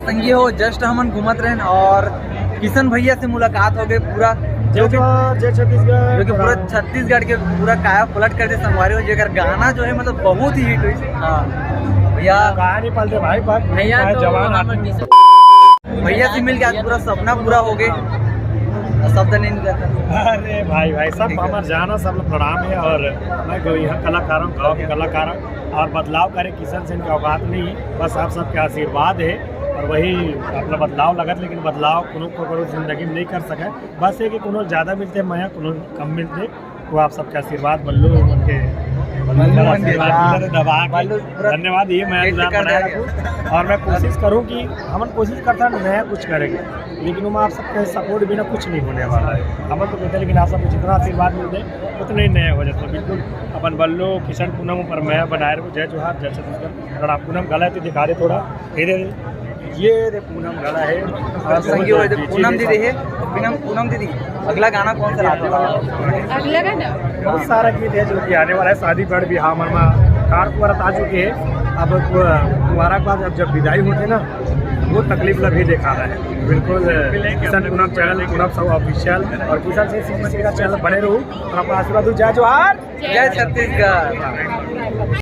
संगी हो जस्ट हमन घूमत रहें और किशन भैया से मुलाकात हो गई पूरा जो कि पूरा छत्तीसगढ़ के पूरा काया पलट कर दे संगवारी हो जेकर गाना जो है मतलब बहुत ही हिट हुई। हाँ भैया कहानी पलटे भाई भैया जवान भैया से मिल के आज पूरा सपना पूरा हो गए शब्द नहीं निकलता। अरे भाई भाई सब हमारे जाना सब लोग प्रणाम है और मैं यहाँ कलाकार हूँ गाँव के कलाकार हूँ और बदलाव करे किशन से इनकी औकात नहीं बस आप सबके आशीर्वाद है और वही अपना बदलाव लगत लेकिन बदलाव को जिंदगी में नहीं कर सके बस है कि कोनो ज़्यादा मिलते मैं कोनो कम मिलते वो आप सबके आशीर्वाद बल्लू उनके धन्यवाद ये मैं बनाया रखूँ और मैं कोशिश करूँ कि हम कोशिश करता नया कुछ करेंगे लेकिन वो आप सबके सपोर्ट बिना कुछ नहीं होने वाला है हम तो कहते हैं लेकिन आप सबको जितना आशीर्वाद मिलते उतने ही नए हो जाते तो बिल्कुल अपन बल्लू किशन पूनम पर मैं बनाए रखूँ जय जोहार जय छत्तीसगढ़ अगर आप पूनम गला है तो दिखा दे थोड़ा धीरे ये रे पूनम गला है और संगी हो पूनम दीदी है पूनम दीदी अगला गाना कौन सा लाते अगला गाना बहुत सारा गीत है जो कि आने वाला है शादी पर भी हाँ मरमा कार कुआरत आ चुके हैं अब कुआरा के बाद जब विदाई होते ना वो तकलीफ लग ही देखा रहा है बिल्कुल किशन पूनम चैनल पूनम सब ऑफिशियल और किशन से का चैनल बने रहूँ और अपना आशीर्वाद जय जोहार जय छत्तीसगढ़।